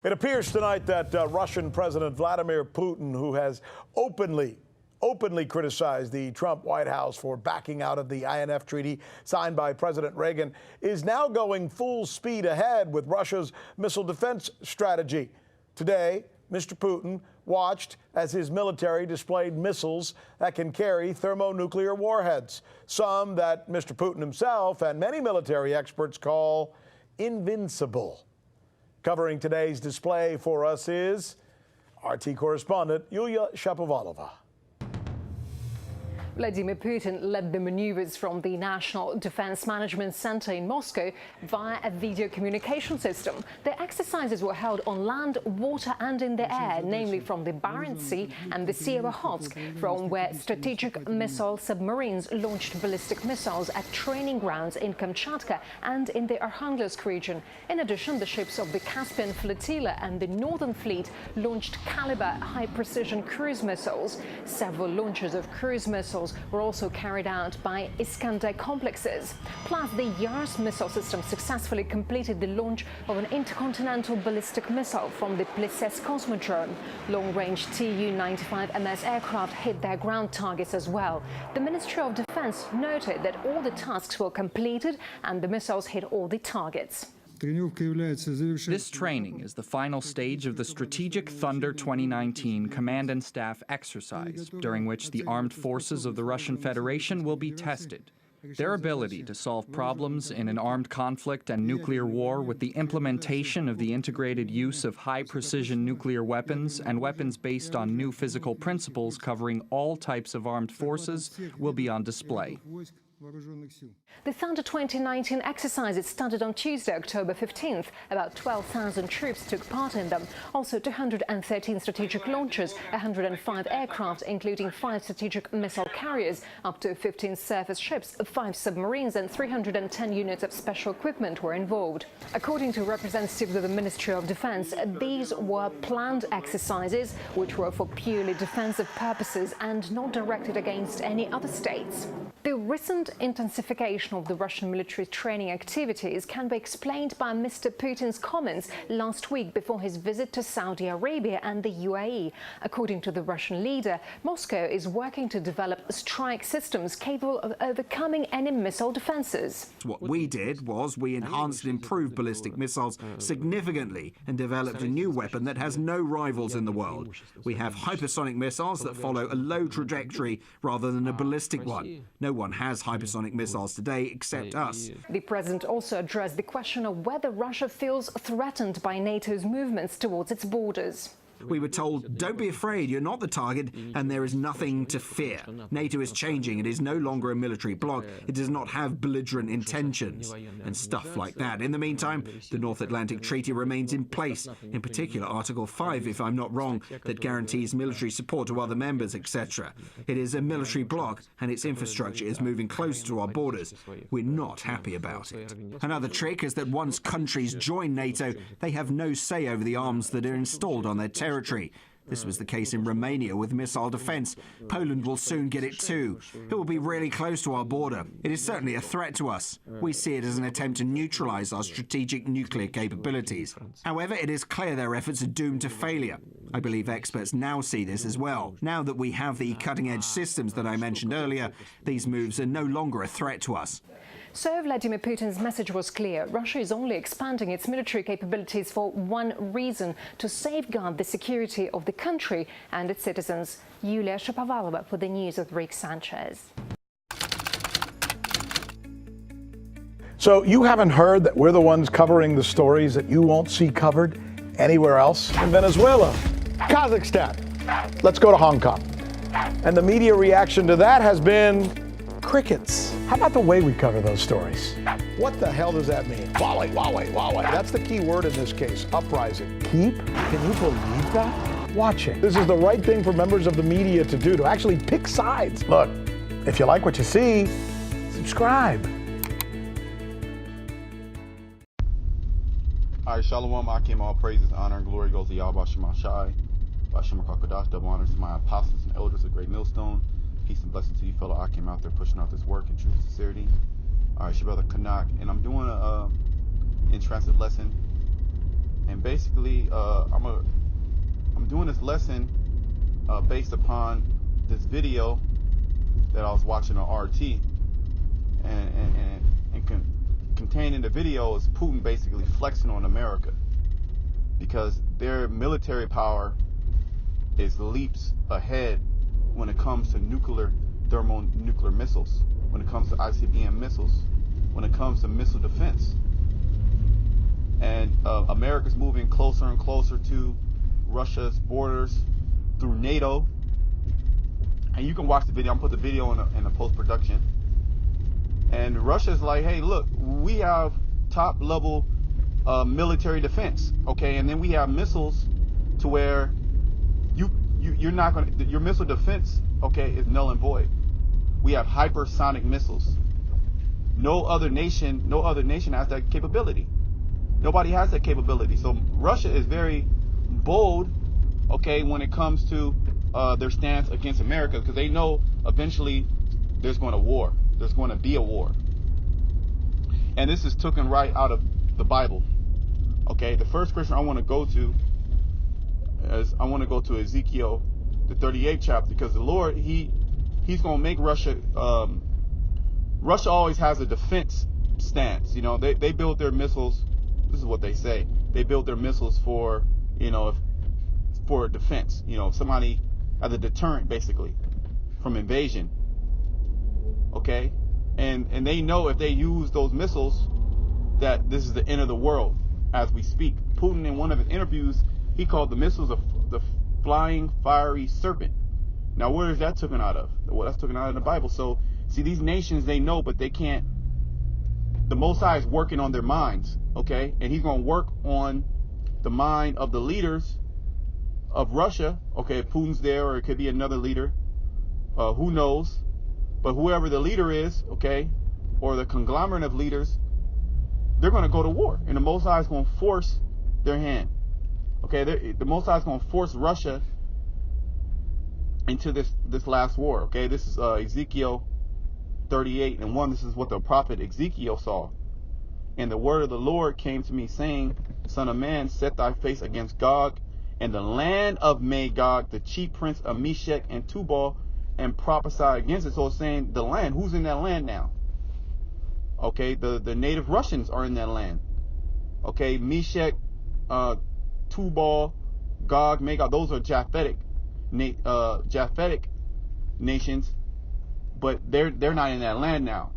It appears tonight that Russian President Vladimir Putin, who has openly criticized the Trump White House for backing out of the INF treaty signed by President Reagan, is now going full speed ahead with Russia's missile defense strategy. Today, Mr. Putin watched as his military displayed missiles that can carry thermonuclear warheads, some that Mr. Putin himself and many military experts call invincible. Covering today's display for us is RT correspondent Yulia Shapovalova. Vladimir Putin led the maneuvers from the National Defense Management Center in Moscow via a video communication system. The exercises were held on land, water and in the air, namely from the Barents Sea and the Sea of Okhotsk, from where strategic missile submarines launched ballistic missiles at training grounds in Kamchatka and in the Arkhangelsk region. In addition, the ships of the Caspian Flotilla and the Northern Fleet launched Caliber high-precision cruise missiles. Several launches of cruise missiles were also carried out by Iskander complexes. Plus, the Yars missile system successfully completed the launch of an intercontinental ballistic missile from the Plises Cosmodrome. Long-range Tu-95 MS aircraft hit their ground targets as well. The Ministry of Defense noted that all the tasks were completed and the missiles hit all the targets. This training is the final stage of the Strategic Thunder 2019 Command and Staff exercise, during which the armed forces of the Russian Federation will be tested. Their ability to solve problems in an armed conflict and nuclear war with the implementation of the integrated use of high-precision nuclear weapons and weapons based on new physical principles covering all types of armed forces will be on display. The Thunder 2019 exercises started on Tuesday, October 15th. About 12,000 troops took part in them. Also, 213 strategic launchers, 105 aircraft, including 5 strategic missile carriers, up to 15 surface ships, 5 submarines and 310 units of special equipment were involved. According to representatives of the Ministry of Defense, these were planned exercises which were for purely defensive purposes and not directed against any other states. The recent intensification of the Russian military training activities can be explained by Mr. Putin's comments last week before his visit to Saudi Arabia and the UAE. According to the Russian leader, Moscow is working to develop strike systems capable of overcoming any missile defenses. What we did was we enhanced and improved ballistic missiles significantly and developed a new weapon that has no rivals in the world. We have hypersonic missiles that follow a low trajectory rather than a ballistic one. No one has hypersonic missiles today except us. The president also addressed the question of whether Russia feels threatened by NATO's movements towards its borders. We were told, don't be afraid, you're not the target, and there is nothing to fear. NATO is changing. It is no longer a military bloc. It does not have belligerent intentions, and stuff like that. In the meantime, the North Atlantic Treaty remains in place, in particular Article 5, if I'm not wrong, that guarantees military support to other members, etc. It is a military bloc, and its infrastructure is moving closer to our borders. We're not happy about it. Another trick is that once countries join NATO, they have no say over the arms that are installed on their territory. This was the case in Romania with missile defense. Poland will soon get it too. It will be really close to our border. It is certainly a threat to us. We see it as an attempt to neutralize our strategic nuclear capabilities. However, it is clear their efforts are doomed to failure. I believe experts now see this as well. Now that we have the cutting-edge systems that I mentioned earlier, these moves are no longer a threat to us. So Vladimir Putin's message was clear. Russia is only expanding its military capabilities for one reason: to safeguard the security of the country and its citizens. Yulia Shapovalova for the news with Rick Sanchez. So you haven't heard that we're the ones covering the stories that you won't see covered anywhere else? In Venezuela, Kazakhstan, let's go to Hong Kong. And the media reaction to that has been crickets. How about the way we cover those stories? What the hell does that mean? Huawei, Huawei, Huawei. That's the key word in this case, uprising. Keep? Can you believe that? Watching. This is the right thing for members of the media to do, to actually pick sides. Look, if you like what you see, subscribe. All right, Shalom, Akim, all praises, honor, and glory goes to Yahweh Shema Shai, Bashima Kakadash, double honors to my apostles and elders of Great Millstone. Peace and blessings to you, fellow Akim out there pushing out this work in truth and sincerity. All right, it's your brother Kanak, and I'm doing a in transit lesson And basically, I'm doing this lesson based upon this video that I was watching on RT, and contained in the video is Putin basically flexing on America, because their military power is leaps ahead when it comes to thermonuclear missiles, when it comes to ICBM missiles, when it comes to missile defense. And America's moving closer and closer to Russia's borders through NATO. And you can watch the video. I'm put the video in the post-production. And Russia's like, hey, look, we have top-level military defense, okay? And then we have missiles to where you're not going to, your missile defense, okay, is null and void. We have hypersonic missiles. No other nation has that capability. Nobody has that capability. So Russia is very bold, okay, when it comes to their stance against America, because they know eventually there's going to be a war. And this is taken right out of the Bible. Okay, the first scripture I want to go to is Ezekiel, the 38th chapter, because the Lord, he's going to make Russia. Russia always has a defense stance. You know, they build their missiles. This is what they say. They build their missiles for, for defense. You know, somebody as a deterrent, basically, from invasion. Okay, and they know if they use those missiles that this is the end of the world as we speak. Putin, in one of his interviews, he called the missiles the flying fiery serpent. Now, where is that taken out of? Well, that's taken out of the Bible. So, see, these nations, they know, but they can't. The Most High is working on their minds, okay? And he's going to work on the mind of the leaders of Russia. Okay, if Putin's there, or it could be another leader. Who knows? But whoever the leader is, okay, or the conglomerate of leaders, they're going to go to war. And the Most High is going to force their hand. Okay, the Most High is going to force Russia into this last war. Okay, this is Ezekiel 38:1. This is what the prophet Ezekiel saw. And the word of the Lord came to me, saying, Son of man, set thy face against Gog and the land of Magog, the chief prince of Meshech and Tubal, and prophesy against it. So it's saying the land. Who's in that land now? Okay, the native Russians are in that land. Okay, Meshech, Tubal, Gog, Magog, those are Japhetic nations, but they're not in that land now.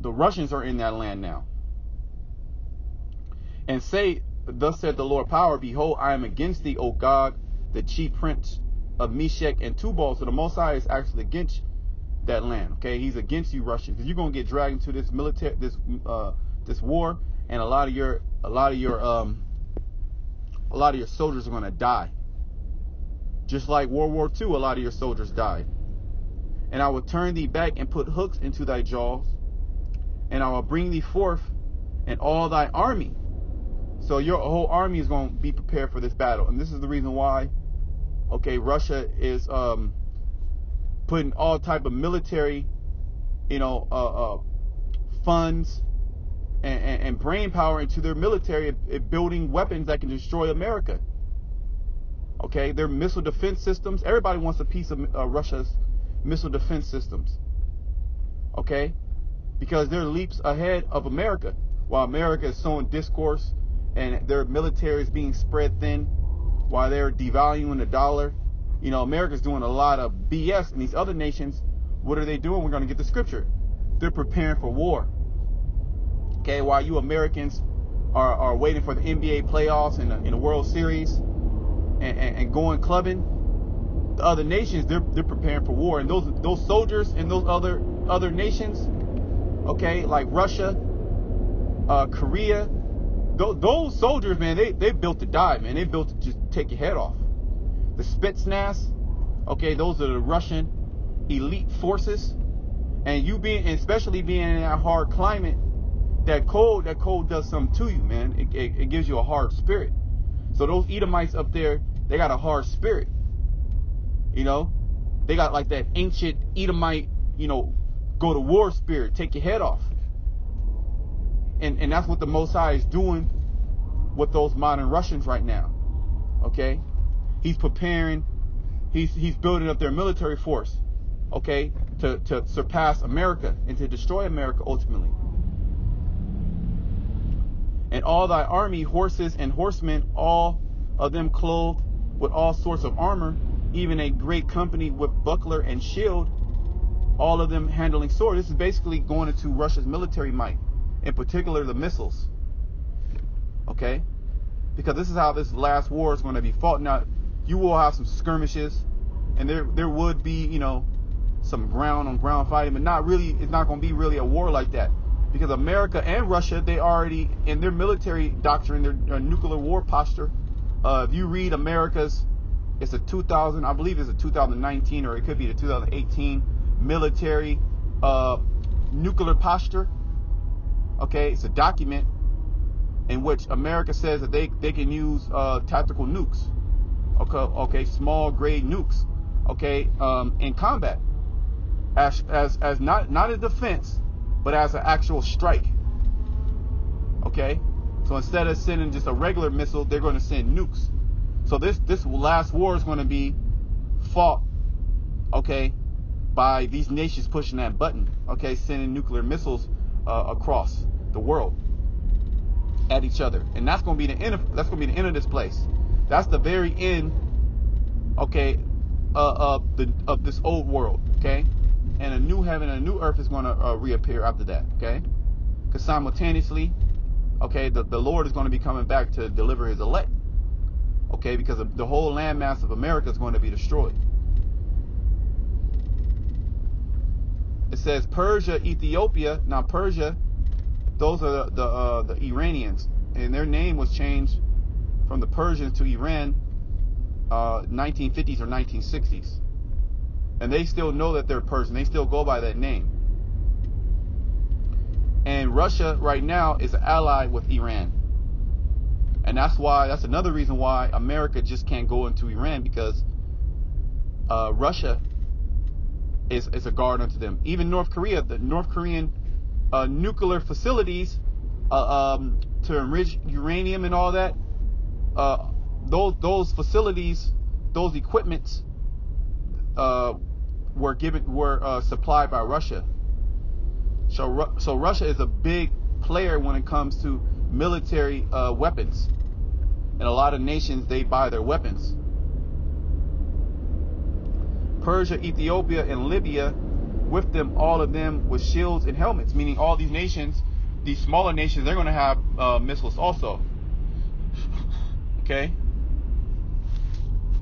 The Russians are in that land now. And say, thus said the Lord power, behold, I am against thee, O Gog, the chief prince of Meshech and Tubal. So the Most High is actually against that land. Okay, he's against you, Russians, because you're gonna get dragged into this military, this war, and a lot of your soldiers are gonna die. Just like World War II, a lot of your soldiers died. And I will turn thee back and put hooks into thy jaws, and I will bring thee forth and all thy army. So your whole army is going to be prepared for this battle. And this is the reason why, okay, Russia is putting all type of military, funds and brain power into their military, building weapons that can destroy America. Okay, their missile defense systems. Everybody wants a piece of Russia's missile defense systems. Okay, because they're leaps ahead of America, while America is sowing discourse and their military is being spread thin, while they're devaluing the dollar. America's doing a lot of BS, and these other nations, what are they doing? We're going to get the scripture. They're preparing for war. Okay, while you Americans are waiting for the NBA playoffs and the World Series and going clubbing, the other nations, they're preparing for war. And those soldiers in those other nations, okay, like Russia, Korea, those soldiers, man, they built to die, man. They built to just take your head off. The Spetsnaz, okay, those are the Russian elite forces. And especially being in that hard climate, that cold does something to you, man. It gives you a hard spirit. So those Edomites up there, they got a hard spirit. They got like that ancient Edomite, go to war spirit, take your head off. And that's what the Most High is doing with those modern Russians right now. Okay, he's preparing, he's building up their military force, okay, to surpass America and to destroy America ultimately. And all thy army, horses and horsemen, all of them clothed with all sorts of armor, even a great company with buckler and shield, all of them handling sword. This is basically going into Russia's military might, in particular the missiles. Okay? Because this is how this last war is going to be fought. Now, you will have some skirmishes, and there would be, you know, some ground on ground fighting, but not really. It's not going to be really a war like that, because America and Russia, they already, in their military doctrine, their nuclear war posture, if you read America's, it's a 2000, I believe it's a 2019, or it could be the 2018 military nuclear posture. Okay, it's a document in which America says that they can use tactical nukes, okay, small grade nukes, okay, in combat, as not a defense, but as an actual strike. Okay, so instead of sending just a regular missile, they're going to send nukes. So this last war is going to be fought, okay, by these nations pushing that button, okay, sending nuclear missiles across the world at each other, and that's going to be the end of this place. That's the very end, okay, of this old world, okay, and a new heaven and a new earth is going to reappear after that, okay, because simultaneously, okay, the Lord is going to be coming back to deliver his elect, okay, because the whole landmass of America is going to be destroyed. It says Persia, Ethiopia. Now Persia, those are the Iranians, and their name was changed from the Persians to Iran 1950s or 1960s, and they still know that they're Persian. They still go by that name. And Russia right now is an ally with Iran, and that's another reason why America just can't go into Iran, because Russia is a guard unto them. Even North Korea, the North Korean nuclear facilities to enrich uranium and all that, those facilities, those equipments were supplied by Russia. So Russia is a big player when it comes to military weapons, and a lot of nations, they buy their weapons. Persia, Ethiopia, and Libya, with them, all of them with shields and helmets, meaning all these nations, these smaller nations, they're going to have missiles also. Okay?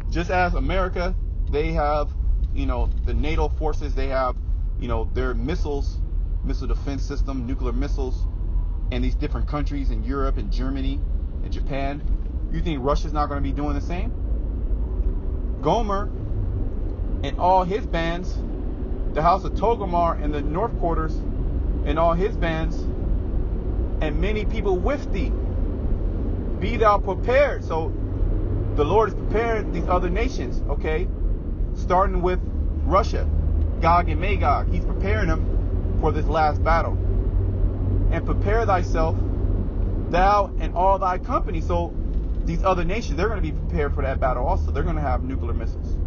Just as America, they have, you know, the NATO forces, they have, you know, their missiles, missile defense system, nuclear missiles, and these different countries in Europe and Germany and Japan. You think Russia's not going to be doing the same? Gomer and all his bands, the house of Togomar and the north quarters and all his bands, and many people with thee, be thou prepared. So the Lord is preparing these other nations, okay, starting with Russia, Gog and Magog. He's preparing them for this last battle. And prepare thyself, thou and all thy company. So these other nations, they're going to be prepared for that battle also. They're going to have nuclear missiles.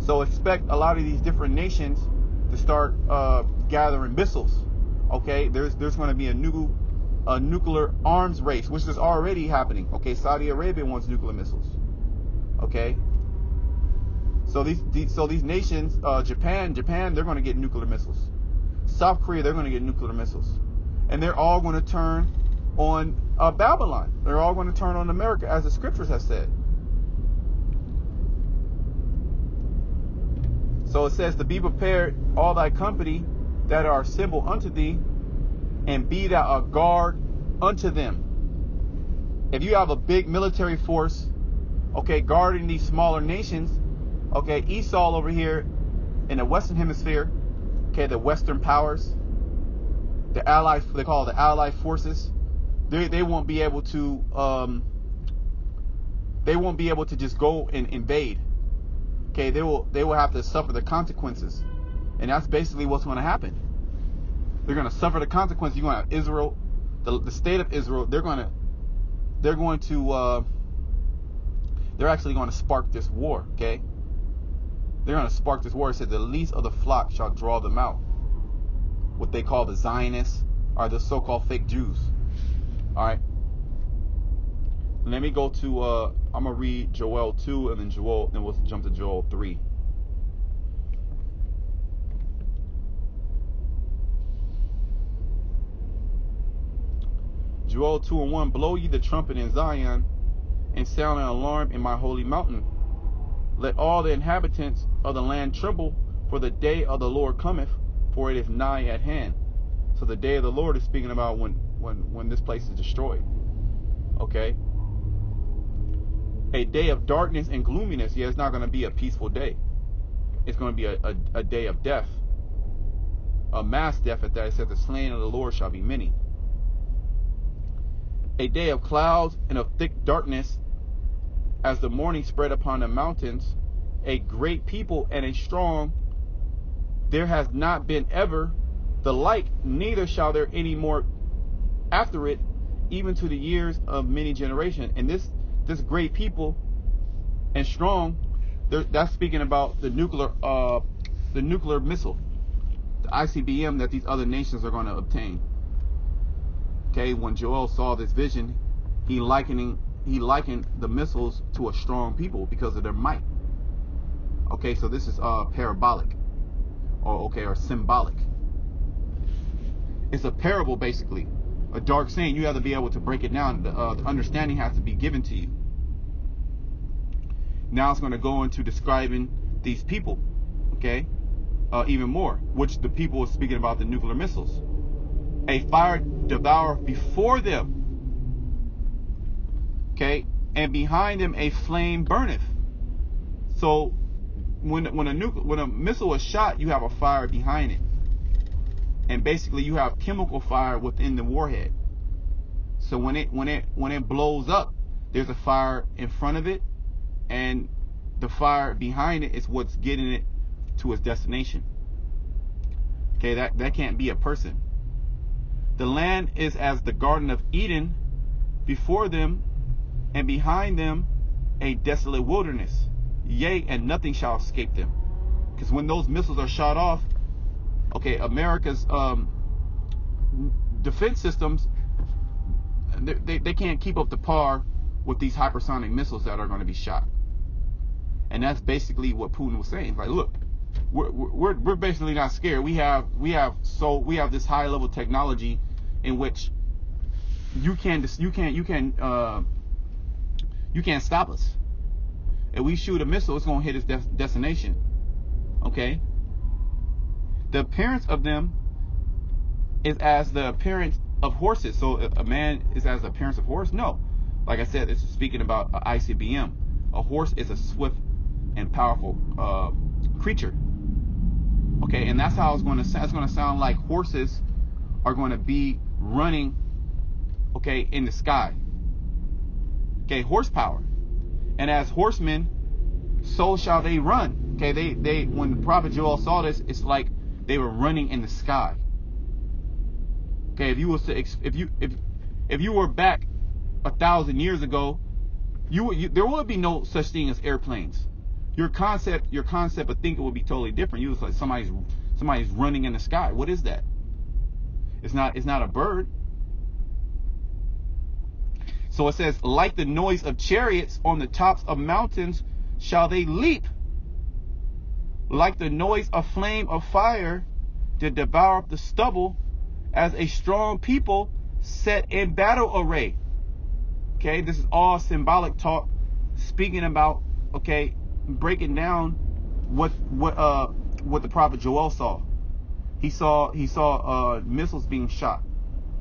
So expect a lot of these different nations to start gathering missiles. Okay, there's going to be a nuclear arms race, which is already happening. Okay, Saudi Arabia wants nuclear missiles. Okay, so these nations, Japan, they're going to get nuclear missiles. South Korea, they're going to get nuclear missiles, and they're all going to turn on Babylon. They're all going to turn on America, as the scriptures have said. So it says to be prepared, all thy company that are assembled unto thee, and be thou a guard unto them. If you have a big military force, okay, guarding these smaller nations, okay, Esau over here in the Western Hemisphere, okay, the Western powers, the Allied, they call it the Allied forces, they won't be able to just go and invade. Okay, they will have to suffer the consequences, and that's basically what's going to happen. They're going to suffer the consequences. You're going to have Israel, the state of Israel. They're going to they're actually going to spark this war, okay? They're going to spark this war. It said the least of the flock shall draw them out. What they call the Zionists are the so-called fake Jews. All right. Let me go to, I'm going to read Joel 2 and then we'll jump to Joel 3. Joel 2:1, blow ye the trumpet in Zion, and sound an alarm in my holy mountain. Let all the inhabitants of the land tremble, for the day of the Lord cometh, for it is nigh at hand. So the day of the Lord is speaking about when this place is destroyed. Okay? A day of darkness and gloominess. Yeah, it's not going to be a peaceful day. It's going to be a day of death. A mass death at that. It says the slain of the Lord shall be many. A day of clouds and of thick darkness, as the morning spread upon the mountains, a great people and a strong. There has not been ever the like, neither shall there any more after it, even to the years of many generations. And this great people and strong, that's speaking about the nuclear missile, the ICBM that these other nations are going to obtain. Okay, when Joel saw this vision, he likened the missiles to a strong people because of their might. Okay, so this is parabolic, or symbolic. It's a parable, basically, a dark saying. You have to be able to break it down. The understanding has to be given to you. Now it's going to go into describing these people, okay, even more, which the people is speaking about the nuclear missiles. A fire devour before them, okay, and behind them a flame burneth. So when a missile is shot, you have a fire behind it, and basically you have chemical fire within the warhead. So when it blows up, there's a fire in front of it, and the fire behind it is what's getting it to its destination. Okay, that can't be a person. The land is as the Garden of Eden, before them and behind them a desolate wilderness. Yea, and nothing shall escape them. Because when those missiles are shot off, okay, America's defense systems, they can't keep up to par with these hypersonic missiles that are going to be shot. And that's basically what Putin was saying. Like, look, we're basically not scared. We have this high level technology in which you can't stop us. If we shoot a missile, it's going to hit its destination. Okay. The appearance of them is as the appearance of horses. So a man is as the appearance of horse? No. Like I said, this is speaking about an ICBM. A horse is a swift and powerful creature. Okay, and that's how it's going to sound. It's going to sound like horses are going to be running, okay, in the sky. Okay, horsepower. And as horsemen, so shall they run. Okay, they when the prophet Joel saw this, it's like they were running in the sky. Okay, if you were back 1,000 years ago, there would be no such thing as airplanes. Your concept of thinking would be totally different. You was like somebody's running in the sky. What is that? It's not a bird. So it says, like the noise of chariots on the tops of mountains shall they leap. Like the noise of flame of fire to devour up the stubble, as a strong people set in battle array. Okay, this is all symbolic talk, speaking about, okay, breaking down what the prophet Joel saw. He saw missiles being shot,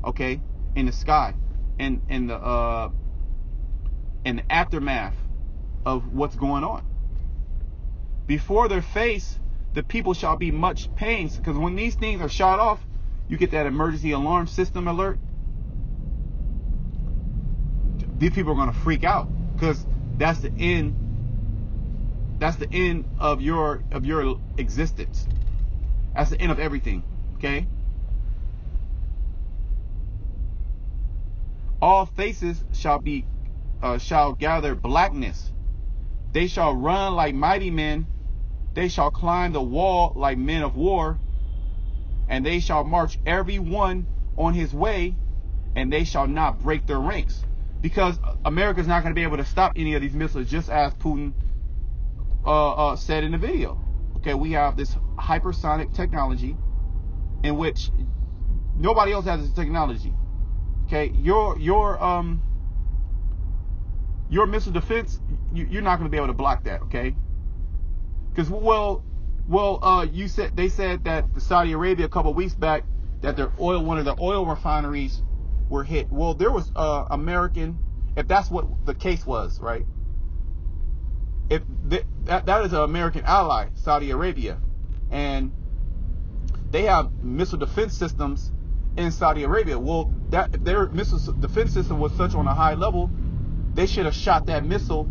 okay, in the sky, and in the aftermath of what's going on. Before their face, the people shall be much pains, because when these things are shot off, you get that emergency alarm system alert. These people are going to freak out, because that's the end. That's the end of your existence. That's the end of everything. Okay. All faces shall gather blackness. They shall run like mighty men. They shall climb the wall like men of war. And they shall march every one on his way, and they shall not break their ranks. Because America's not going to be able to stop any of these missiles, just as Putin said in the video. Okay, we have this hypersonic technology in which nobody else has this technology. Okay, your missile defense, you're not going to be able to block that. Okay, because they said that the Saudi Arabia a couple of weeks back that one of their oil refineries were hit. Well, there was American, if that's what the case was, right? If that is an American ally, Saudi Arabia, and they have missile defense systems in Saudi Arabia. Well, their missile defense system was such on a high level, they should have shot that missile,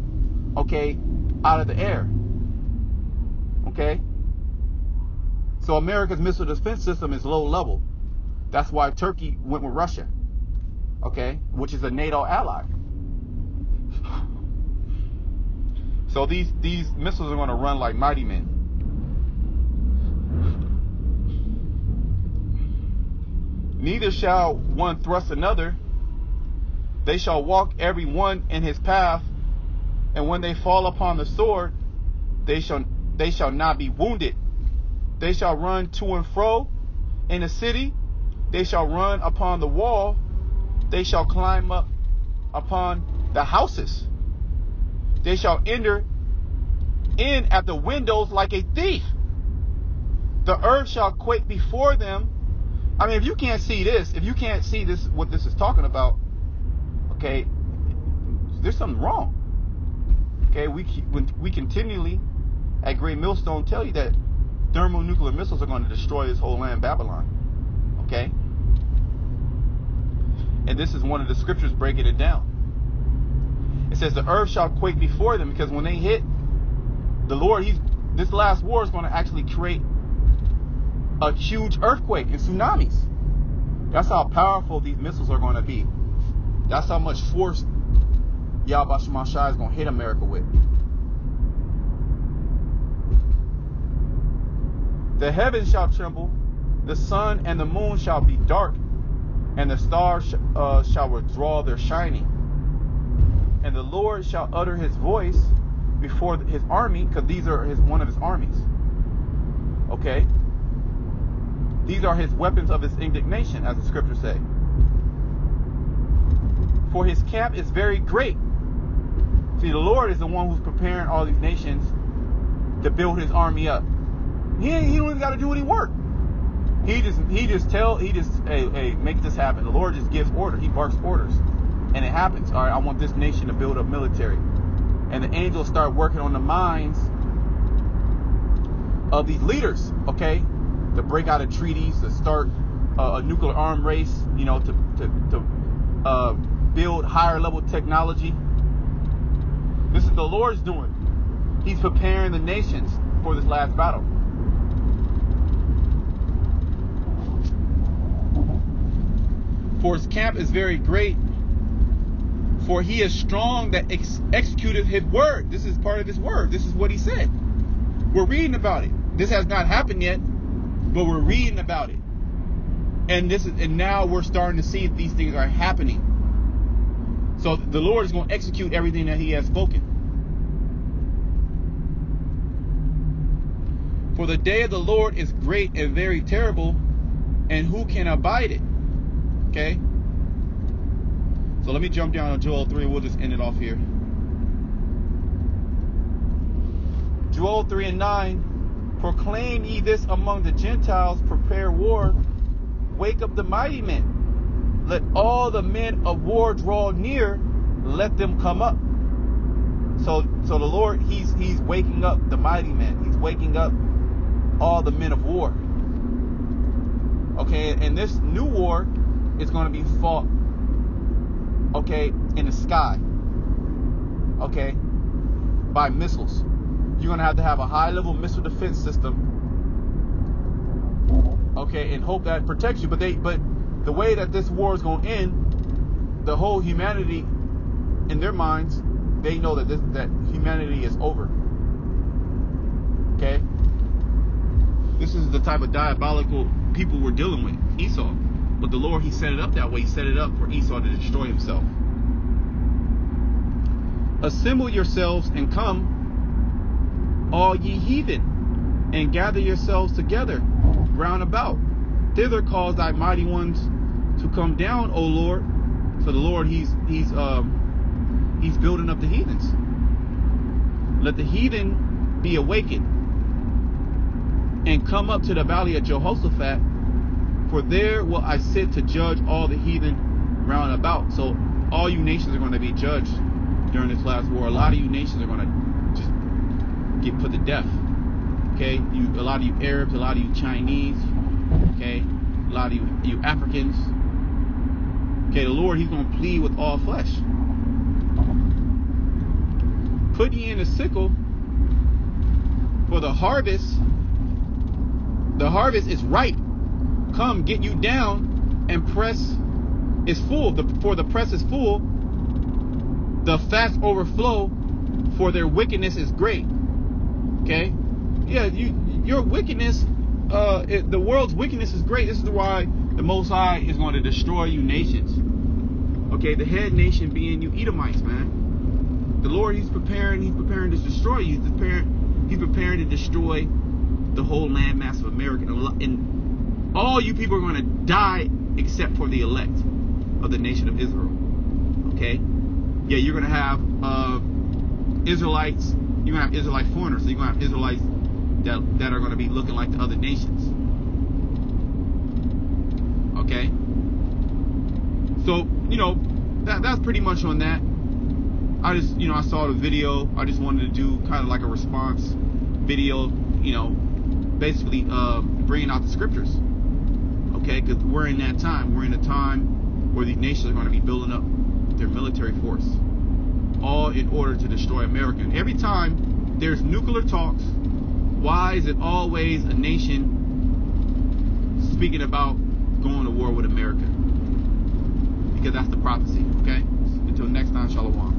okay, out of the air. Okay? So America's missile defense system is low level. That's why Turkey went with Russia, okay, which is a NATO ally. So these missiles are going to run like mighty men. Neither shall one thrust another. They shall walk every one in his path, and when they fall upon the sword, they shall not be wounded. They shall run to and fro in the city. They shall run upon the wall. They shall climb up upon the houses. They shall enter in at the windows like a thief. The earth shall quake before them. I mean, if you can't see this, what this is talking about, okay, there's something wrong. Okay, we continually at Great Millstone tell you that thermonuclear missiles are going to destroy this whole land, Babylon. Okay? And this is one of the scriptures breaking it down. It says the earth shall quake before them, because when they hit the Lord, this last war is going to actually create a huge earthquake and tsunamis. That's how powerful these missiles are going to be. That's how much force Yahweh Shemashai is going to hit America with. The heavens shall tremble, the sun and the moon shall be dark, and the stars shall withdraw their shining. And the Lord shall utter his voice before his army, because these are one of his armies. Okay? These are his weapons of his indignation, as the scriptures say. For his camp is very great. See, the Lord is the one who's preparing all these nations to build his army up. He don't even got to do any work. He just make this happen. The Lord just gives order. He barks orders, and it happens. All right, I want this nation to build up military, and the angels start working on the minds of these leaders. Okay, to break out of treaties, to start a nuclear arm race. You know, to build higher level technology. This is the Lord's doing. He's preparing the nations for this last battle. For his camp is very great, for he is strong that executeth his word. This is part of his word. This is what he said. We're reading about it. This has not happened yet, but we're reading about it. And now we're starting to see if these things are happening. So the Lord is going to execute everything that he has spoken. For the day of the Lord is great and very terrible, and who can abide it? Okay, so let me jump down to Joel 3. We'll just end it off here. Joel 3 and 9. Proclaim ye this among the Gentiles, prepare war, wake up the mighty men. Let all the men of war draw near, let them come up. So the Lord, he's waking up the mighty men. He's waking up all the men of war. Okay, and this new war is going to be fought, okay, in the sky, okay, by missiles. You're going to have a high-level missile defense system, okay, and hope that protects you. But the way that this war is going to end, the whole humanity, in their minds, they know that that humanity is over. Okay? This is the type of diabolical people we're dealing with, Esau. But the Lord, he set it up that way. He set it up for Esau to destroy himself. Assemble yourselves and come, all ye heathen, and gather yourselves together round about. Thither cause thy mighty ones to come down, O Lord. So the Lord, he's building up the heathens. Let the heathen be awakened and come up to the valley of Jehoshaphat, for there will I sit to judge all the heathen round about. So all you nations are going to be judged during this last war. A lot of you nations are going to just get put to death. Okay, a lot of you Arabs, a lot of you Chinese, okay, a lot of you Africans. Okay, the Lord, he's going to plead with all flesh. Put ye in the sickle, for the harvest is ripe. Come, get you down, and press is full. For the press is full, the fats overflow, for their wickedness is great. Okay? Yeah, your wickedness, the world's wickedness is great. This is why the Most High is going to destroy you nations. Okay, the head nation being you Edomites, man. The Lord, he's preparing to destroy you. He's preparing to destroy the whole landmass of America. And all you people are going to die except for the elect of the nation of Israel. Okay? Yeah, you're going to have Israelites. You're going to have Israelite foreigners. So you're going to have Israelites that are going to be looking like the other nations. Okay? So, that's pretty much on that. I just, I saw the video. I just wanted to do kind of like a response video, basically bringing out the scriptures. Okay? Because we're in that time. We're in a time where these nations are going to be building up their military force, all in order to destroy America. And every time there's nuclear talks, why is it always a nation speaking about going to war with America? Because that's the prophecy. Okay? Until next time, Shalom.